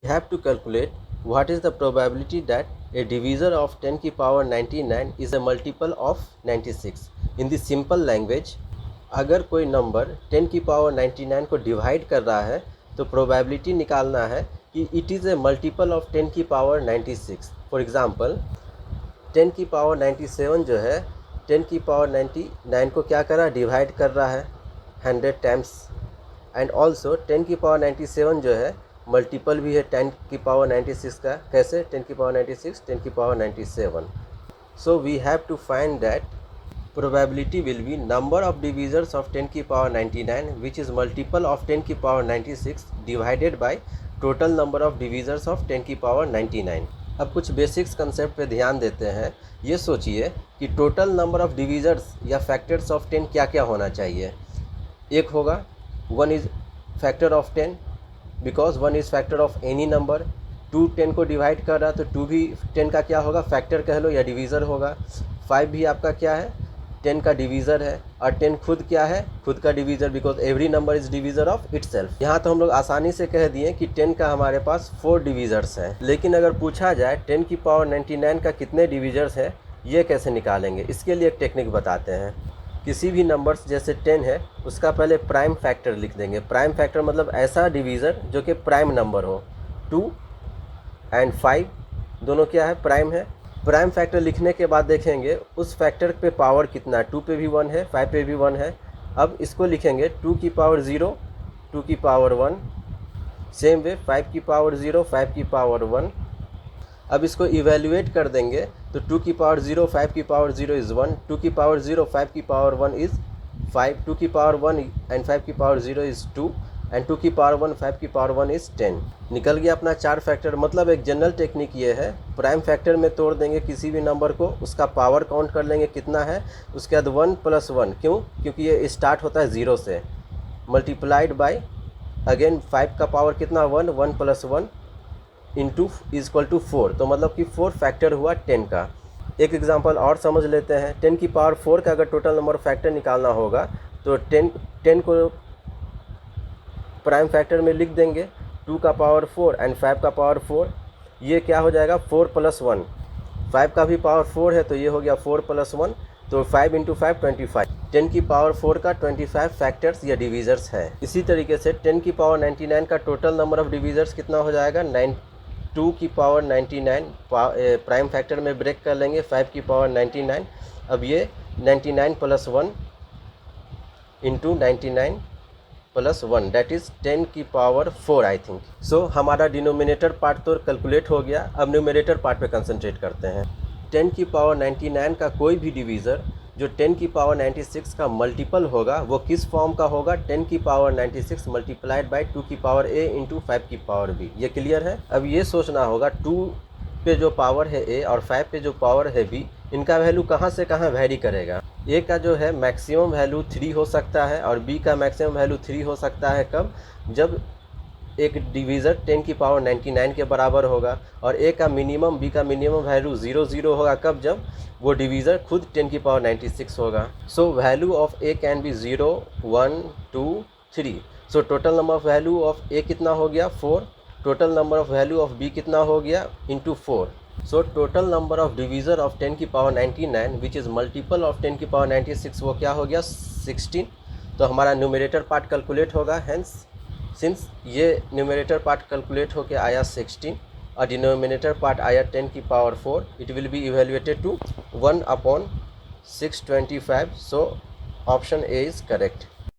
We have to calculate what is the probability that a divisor of 10 की power 99 is a multiple of 96. In the simple language, अगर कोई number 10 की power 99 को divide कर रहा है तो प्रोबेबिलिटी निकालना है कि it is a multiple of 10 की पावर 96. फॉर एग्ज़ाम्पल 10 की पावर 97 जो है 10 की पावर 99 को क्या कर रहा है, डिवाइड कर रहा है 100 टाइम्स. एंड ऑल्सो 10 की पावर 97 जो है मल्टीपल भी है 10 की पावर 96 का. कैसे? 10 की पावर 96, 10 की power 97. So we have to find that probability will be number of divisors of 10 की power 99 which is multiple of 10 की power 96 divided by total number of divisors of 10 की power 99. अब कुछ बेसिक्स कंसेप्ट पे ध्यान देते हैं. ये सोचिए कि टोटल नंबर ऑफ डिविजर्स या फैक्टर्स ऑफ 10 क्या क्या होना चाहिए. एक होगा 1 is factor of 10 because 1 is factor of any number. 2 10 को डिवाइड कर रहा तो 2 भी 10 का क्या होगा, फैक्टर कह लो या डिवीज़र होगा. 5 भी आपका क्या है, 10 का डिवीज़र है. और 10 खुद क्या है, खुद का divisor because every number is divisor of itself. यहाँ तो हम लोग आसानी से कह दिए कि 10 का हमारे पास 4 डिवीज़र्स हैं. लेकिन अगर पूछा जाए 10 की पावर 99 का कितने डिवीज़र्स हैं, ये कैसे निकालेंगे. इसके लिए एक टेक्निक बताते हैं. किसी भी नंबर्स जैसे 10 है उसका पहले प्राइम फैक्टर लिख देंगे. प्राइम फैक्टर मतलब ऐसा डिवीज़र जो कि प्राइम नंबर हो. 2 एंड 5 दोनों क्या है, प्राइम है. प्राइम फैक्टर लिखने के बाद देखेंगे उस फैक्टर पे पावर कितना है. 2 पे भी 1 है, 5 पे भी 1 है. अब इसको लिखेंगे 2 की पावर 0, 2 की पावर 1. सेम वे 5 की पावर 0, 5 की पावर 1. अब इसको इवेल्युएट कर देंगे तो 2 की पावर 0, 5 की पावर 0 इज़ 1. 2 की पावर 0, 5 की पावर 1 इज़ 5. 2 की पावर 1 एंड 5 की पावर 0 इज़ 2 एंड 2 की पावर 1, 5 की पावर 1 इज़ 10. निकल गया अपना 4 फैक्टर. मतलब एक जनरल टेक्निक ये है, प्राइम फैक्टर में तोड़ देंगे किसी भी नंबर को, उसका पावर काउंट कर लेंगे कितना है, उसके बाद 1 + 1. क्यों? क्योंकि ये स्टार्ट होता है 0 से. मल्टीप्लाइड बाय अगेन 5 का पावर कितना, 1, 1 + 1 इंटू इज़ टू 4. तो मतलब कि 4 फैक्टर हुआ 10 का. एक एग्जांपल और समझ लेते हैं. 10 की पावर 4 का अगर टोटल नंबर फैक्टर निकालना होगा तो 10 को प्राइम फैक्टर में लिख देंगे. 2 का पावर 4 एंड 5 का पावर 4. ये क्या हो जाएगा, 4 + 1. 5 का भी पावर 4 है तो ये हो गया 4 + 1. तो 5 × 5 25. 10 की पावर 4 का 25 फैक्टर्स या डिवीज़र्स है. इसी तरीके से 10 की पावर 99 का टोटल नंबर ऑफ डिवीज़र्स कितना हो जाएगा, 2 की पावर 99 प्राइम फैक्टर में ब्रेक कर लेंगे 5 की पावर 99. अब ये 99 + 1 इंटू 99 + 1 दैट इज़ 10 की पावर 4 आई थिंक. सो हमारा डिनोमिनेटर पार्ट तो कैलकुलेट हो गया. अब न्यूमरेटर पार्ट पे कंसंट्रेट करते हैं. 10 की पावर 99 का कोई भी डिवीज़र जो 10 की पावर 96 का मल्टीपल होगा वो किस फॉर्म का होगा, 10 की पावर 96 मल्टीप्लाइड बाय 2 की पावर a इंटू 5 की पावर b. ये क्लियर है. अब ये सोचना होगा 2 पे जो पावर है a और 5 पे जो पावर है b, इनका वैल्यू कहाँ से कहाँ वैरी करेगा. a का जो है मैक्सिमम वैल्यू 3 हो सकता है और b का मैक्सिमम वैल्यू 3 हो सकता है. कब? जब एक डिवीज़र 10 की पावर 99 के बराबर होगा और a का मिनिमम, b का मिनिमम वैल्यू 0 0 होगा. कब? जब वो डिवीज़र खुद 10 की पावर 96 होगा. So value of a can be 0 1 2 3. So total number of value of a कितना हो गया, 4. Total number of value of b कितना हो गया, into 4. So total number of divisor of 10 की power 99 which is multiple of 10 की power 96 वो क्या हो गया, 16. तो हमारा न्यूमरेटर पार्ट कैलकुलेट होगा. हेंस सिंस ये न्यूमरेटर पार्ट कैलकुलेट होके आया 16 और डिनोमिनेटर पार्ट आया 10 की power 4, it will be evaluated to 1/625. So option A is correct.